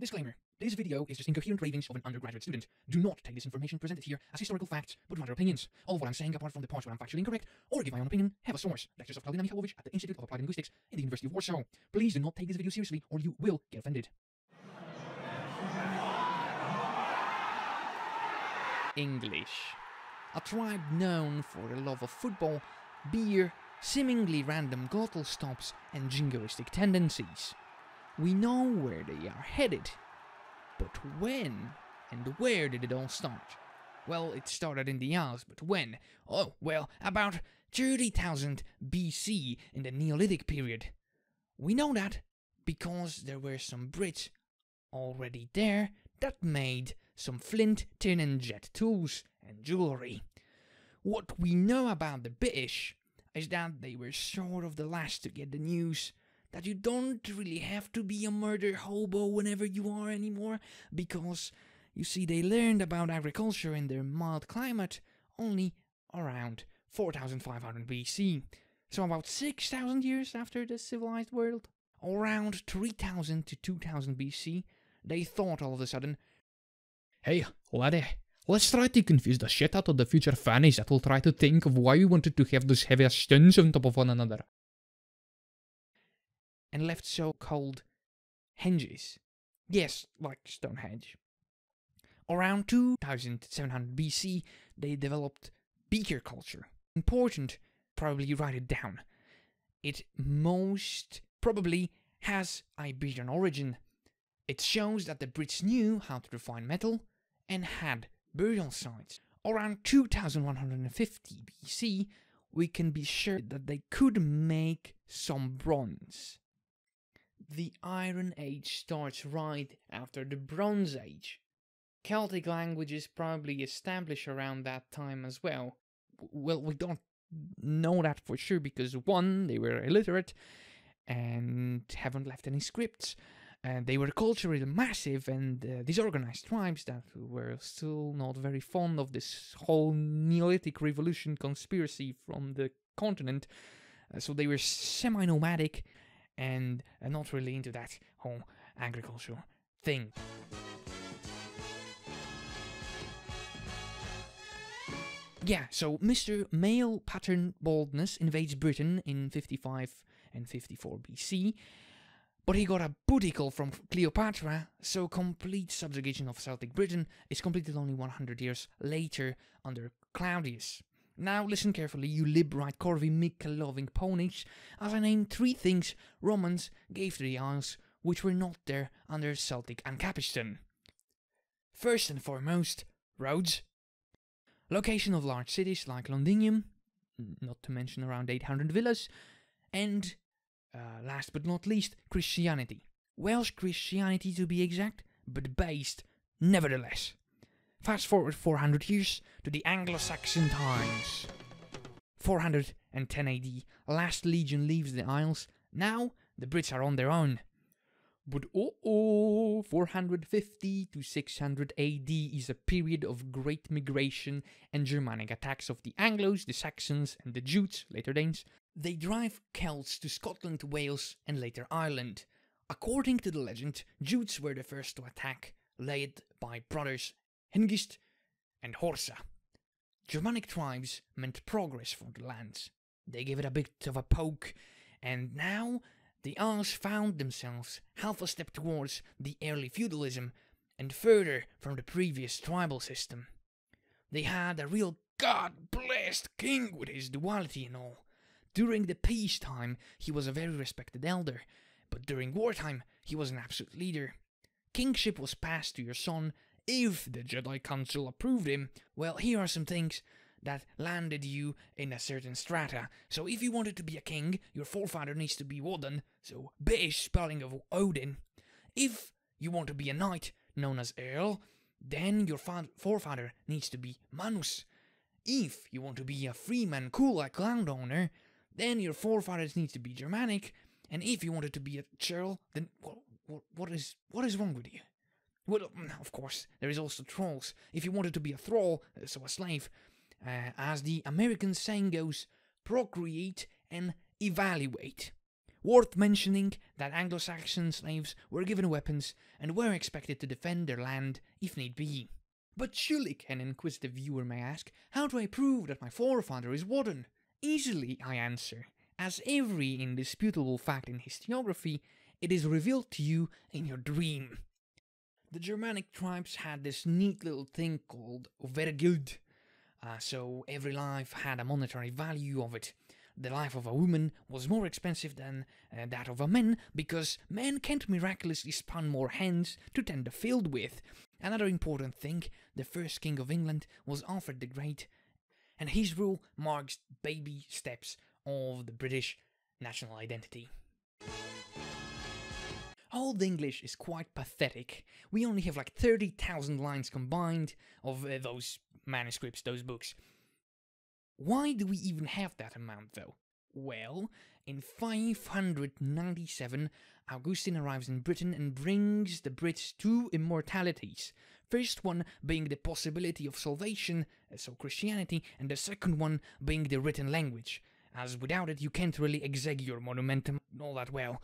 Disclaimer. This video is just incoherent ravings of an undergraduate student. Do not take this information presented here as historical facts, but rather opinions. All of what I'm saying, apart from the parts where I'm factually incorrect, or give my own opinion, have a source. Lectures of Claudia Michałowicz at the Institute of Applied Linguistics in the University of Warsaw. Please do not take this video seriously, or you will get offended. English. A tribe known for the love of football, beer, seemingly random glottal stops, and jingoistic tendencies. We know where they are headed. But when and where did it all start? Well, it started in the Isles, but when? Oh, well, about 30,000 BC in the Neolithic period. We know that because there were some Brits already there that made some flint, tin and jet tools and jewellery. What we know about the British is that they were sort of the last to get the news that you don't really have to be a murder hobo whenever you are anymore, because, you see, they learned about agriculture in their mild climate only around 4,500 BC, so about 6,000 years after the civilized world. Around 3,000 to 2,000 BC, they thought all of a sudden, "Hey, laddie, let's try to confuse the shit out of the future fannies that will try to think of why we wanted to have those heavy stones on top of one another." and left so-called henges. Yes, like Stonehenge. Around 2700 BC, they developed beaker culture. Important, probably write it down. It most probably has Iberian origin. It shows that the Brits knew how to refine metal and had burial sites. Around 2150 BC, we can be sure that they could make some bronze. The Iron Age starts right after the Bronze Age. Celtic languages probably established around that time as well. Well, we don't know that for sure because, one, they were illiterate and haven't left any scripts. They were culturally massive and disorganized tribes that were still not very fond of this whole Neolithic revolution conspiracy from the continent. So they were semi-nomadic and not really into that whole agricultural thing. Yeah, so Mr. Male Pattern Baldness invades Britain in 55 and 54 BC, but he got a booty call from Cleopatra, so complete subjugation of Celtic Britain is completed only 100 years later under Claudius. Now listen carefully, you lib-right corvy Mick-loving ponies, as I name 3 things Romans gave to the Isles which were not there under Celtic Ancapistan. First and foremost, roads. Location of large cities like Londinium, not to mention around 800 villas, and last but not least, Christianity. Welsh Christianity to be exact, but based nevertheless. Fast forward 400 years to the Anglo-Saxon times. 410 AD, last legion leaves the Isles. Now, the Brits are on their own. But 450 to 600 AD is a period of great migration and Germanic attacks of the Anglos, the Saxons, and the Jutes, later Danes. They drive Celts to Scotland, Wales, and later Ireland. According to the legend, Jutes were the first to attack, led by brothers Hengist and Horsa. Germanic tribes meant progress for the lands. They gave it a bit of a poke, and now the Isles found themselves half a step towards the early feudalism and further from the previous tribal system. They had a real God-blessed king with his duality and all. During the peacetime, he was a very respected elder, but during wartime, he was an absolute leader. Kingship was passed to your son if the Jedi Council approved him. Well, here are some things that landed you in a certain strata. So if you wanted to be a king, your forefather needs to be Woden, so British spelling of Odin. If you want to be a knight, known as Earl, then your forefather needs to be Manus. If you want to be a freeman cool like landowner, then your forefathers needs to be Germanic. And if you wanted to be a churl, then what is wrong with you? Well, of course, there is also trolls. If you wanted to be a thrall, so a slave, as the American saying goes, procreate and evaluate. Worth mentioning that Anglo-Saxon slaves were given weapons and were expected to defend their land if need be. But surely, an inquisitive viewer may ask, how do I prove that my forefather is Wadden? Easily, I answer. As every indisputable fact in historiography, it is revealed to you in your dream. The Germanic tribes had this neat little thing called Overgild, so every life had a monetary value of it. The life of a woman was more expensive than that of a man, because men can't miraculously spawn more hens to tend the field with. Another important thing, the first king of England was Alfred the Great, and his rule marks baby steps of the British national identity. Old English is quite pathetic. We only have like 30,000 lines combined of those manuscripts, those books. Why do we even have that amount though? Well, in 597, Augustine arrives in Britain and brings the Brits two immortalities. First one being the possibility of salvation, so Christianity, and the second one being the written language, as without it you can't really exeg your monumentum all that well.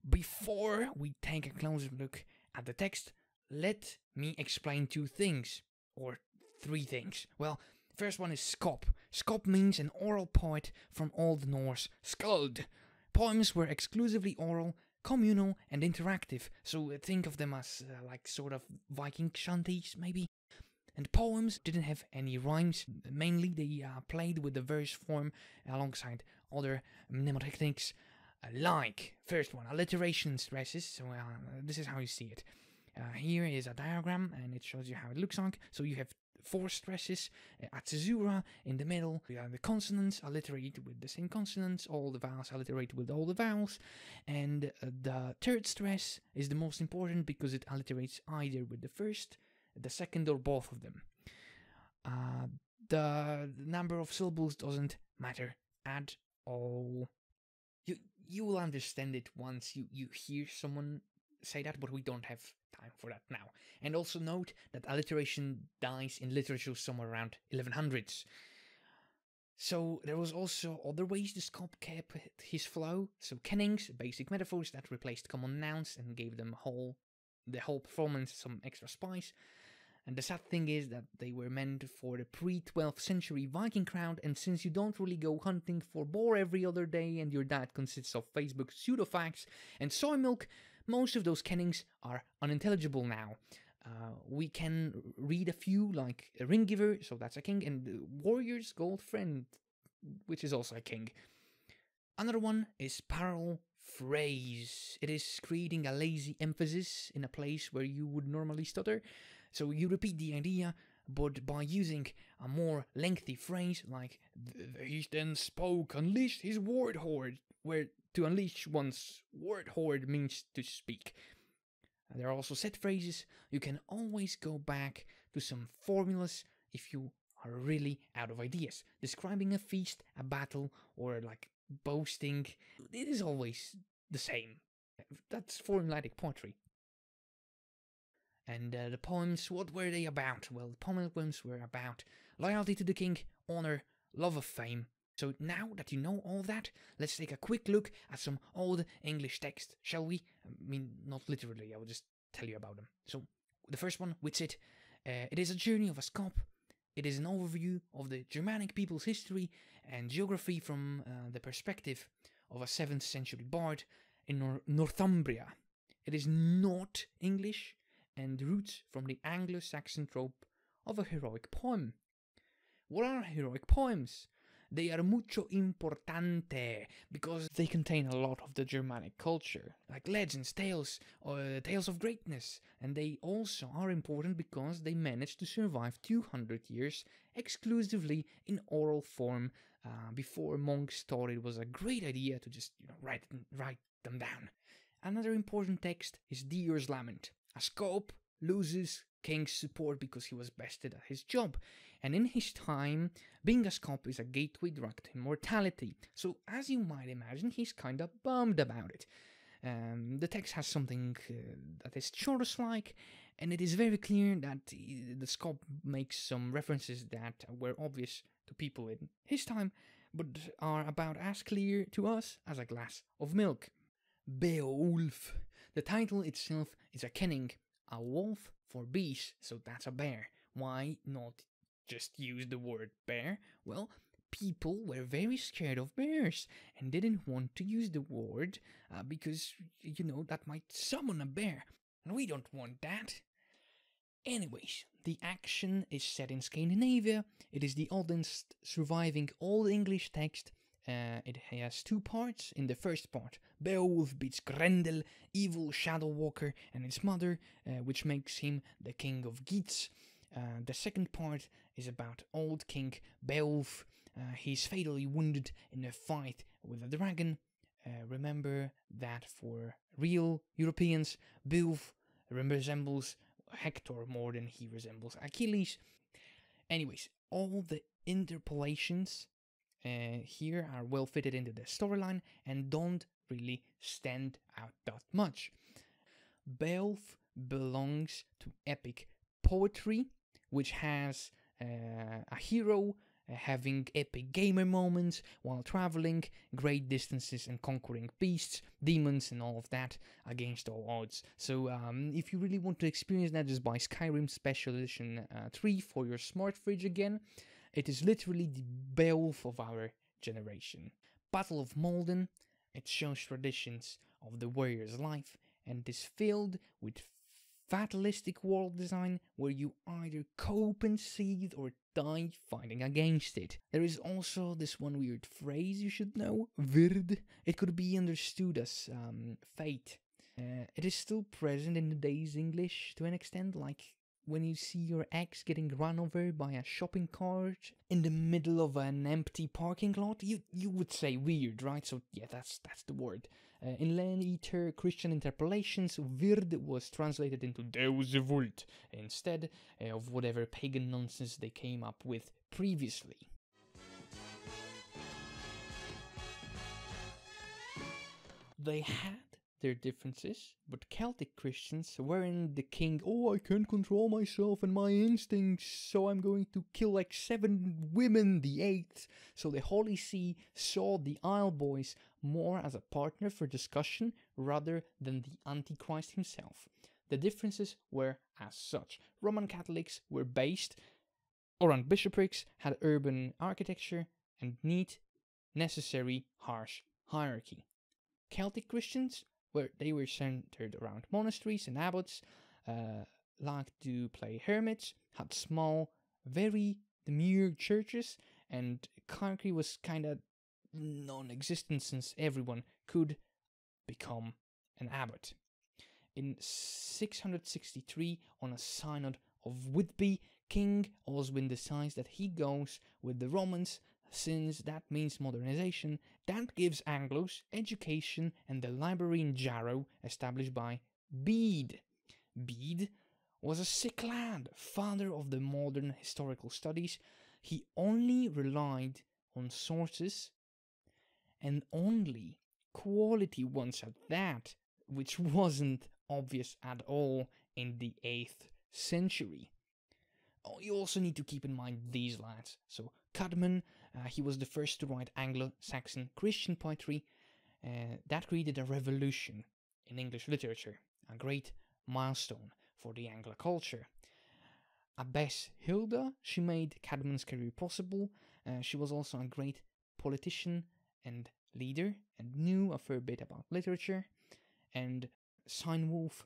Before we take a closer look at the text, let me explain two things, or three things. Well, first one is skop. Skop means an oral poet from Old Norse skald. Poems were exclusively oral, communal, and interactive, so think of them as like sort of Viking shanties, maybe. And poems didn't have any rhymes. Mainly they played with the verse form alongside other mnemotechnics, like, first one, alliteration stresses. So this is how you see it. Here is a diagram, and it shows you how it looks like. So you have four stresses at caesura in the middle. You have the consonants alliterate with the same consonants, all the vowels alliterate with all the vowels, and the third stress is the most important because it alliterates either with the first, the second, or both of them. The number of syllables doesn't matter at all. You will understand it once you hear someone say that, but we don't have time for that now. And also note that alliteration dies in literature somewhere around 1100s. So there was also other ways the skop kept his flow. So kennings, basic metaphors that replaced common nouns and gave them the whole performance some extra spice. And the sad thing is that they were meant for the pre-12th century Viking crowd, and since you don't really go hunting for boar every other day and your diet consists of Facebook pseudo-facts and soy milk, most of those kennings are unintelligible now. We can read a few, like a ring giver, so that's a king, and warrior's gold friend, which is also a king. Another one is parallel phrase. It is creating a lazy emphasis in a place where you would normally stutter. So you repeat the idea, but by using a more lengthy phrase, like he then spoke, unleashed his word horde, where to unleash one's word horde means to speak. There are also set phrases. You can always go back to some formulas if you are really out of ideas. Describing a feast, a battle, or like boasting, it is always the same. That's formulatic poetry. And the poems, what were they about? Well, the poems were about loyalty to the king, honor, love of fame. So now that you know all that, let's take a quick look at some old English text, shall we? I mean, not literally, I will just tell you about them. So, the first one, Witsit. It is a journey of a skop. It is an overview of the Germanic people's history and geography from the perspective of a 7th century bard in Northumbria. It is not English, and roots from the Anglo-Saxon trope of a heroic poem. What are heroic poems? They are mucho importante because they contain a lot of the Germanic culture, like legends, tales, tales of greatness, and they also are important because they managed to survive 200 years exclusively in oral form before monks thought it was a great idea to just write them down. Another important text is Deer's Lament. A skop loses king's support because he was bested at his job, and in his time, being a skop is a gateway drug to immortality, so as you might imagine, he's kinda bummed about it. The text has something that is chorus-like, and it is very clear that the skop makes some references that were obvious to people in his time, but are about as clear to us as a glass of milk. Beowulf. The title itself is a kenning, a wolf for beast, so that's a bear. Why not just use the word bear? Well, people were very scared of bears and didn't want to use the word because, that might summon a bear. And we don't want that. Anyways, the action is set in Scandinavia. It is the oldest surviving Old English text. It has two parts. In the first part, Beowulf beats Grendel, evil shadow walker, and his mother, which makes him the king of Geats. The second part is about old King Beowulf. He's fatally wounded in a fight with a dragon. Remember that for real Europeans, Beowulf resembles Hector more than he resembles Achilles. Anyways, all the interpolations here are well fitted into the storyline and don't really stand out that much. Beowulf belongs to epic poetry, which has a hero having epic gamer moments while traveling great distances and conquering beasts, demons, and all of that against all odds. So if you really want to experience that, just buy Skyrim Special Edition 3 for your smart fridge again. It is literally the Beowulf of our generation. Battle of Malden, it shows traditions of the warrior's life and is filled with fatalistic world design where you either cope and seethe or die fighting against it. There is also this one weird phrase you should know, Vird. It could be understood as fate. It is still present in today's English to an extent, like when you see your ex getting run over by a shopping cart in the middle of an empty parking lot, you would say weird, right? So yeah, that's the word. In later Christian interpolations, Vird was translated into Deus Vult instead of whatever pagan nonsense they came up with previously. They had their differences, but Celtic Christians weren't the king, I can't control myself and my instincts, so I'm going to kill like 7 women, the 8th. So the Holy See saw the Isle Boys more as a partner for discussion rather than the Antichrist himself. The differences were as such. Roman Catholics were based around bishoprics, had urban architecture, and neat, necessary, harsh hierarchy. Celtic Christians they were centered around monasteries and abbots, liked to play hermits, had small, very demure churches, and hierarchy was kind of non-existent since everyone could become an abbot. In 663, on a synod of Whitby, King Oswin decides that he goes with the Romans, since that means modernization. That gives Anglos education and the library in Jarrow established by Bede. Bede was a sick lad, father of the modern historical studies. He only relied on sources, and only quality ones at that, which wasn't obvious at all in the 8th century. You also need to keep in mind these lads. So Cudman, he was the first to write Anglo-Saxon Christian poetry. That created a revolution in English literature, a great milestone for the Anglo culture. Abbess Hilda, she made Cudman's career possible. She was also a great politician and leader and knew a fair bit about literature. And Cynewulf,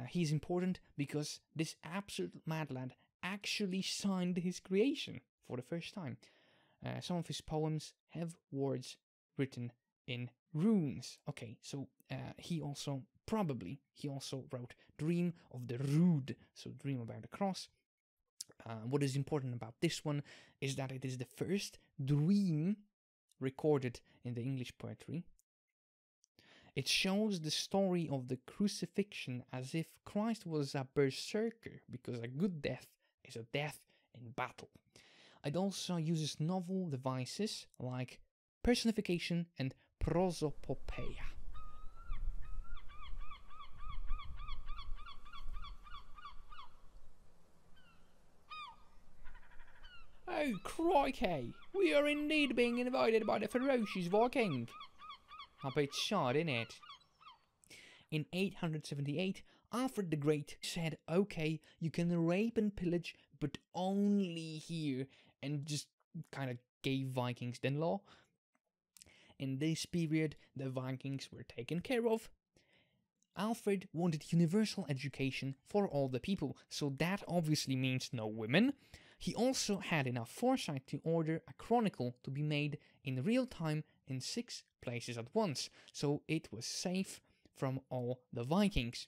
he's important because this absolute mad lad actually signed his creation for the first time. Some of his poems have words written in runes. Okay, so he also wrote Dream of the Rood, so Dream about the Cross. What is important about this one is that it is the first dream recorded in the English poetry. It shows the story of the crucifixion as if Christ was a berserker, because a good death is a death in battle. It also uses novel devices like personification and prosopopeia. Oh, crikey! We are indeed being invaded by the ferocious Viking. A bit short, innit? In 878, Alfred the Great said, okay, you can rape and pillage, but only here, and just kind of gave Vikings the law. In this period, the Vikings were taken care of. Alfred wanted universal education for all the people, so that obviously means no women. He also had enough foresight to order a chronicle to be made in real time in 6 places at once, so it was safe from all the Vikings.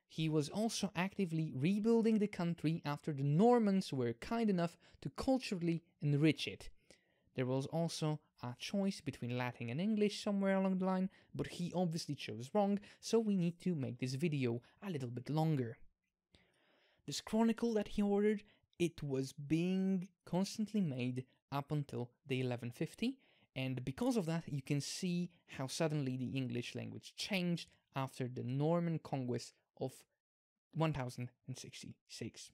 He was also actively rebuilding the country after the Normans were kind enough to culturally enrich it. There was also a choice between Latin and English somewhere along the line, but he obviously chose wrong, so we need to make this video a little bit longer. This chronicle that he ordered, it was being constantly made up until the 1150, and because of that you can see how suddenly the English language changed after the Norman conquest of 1066.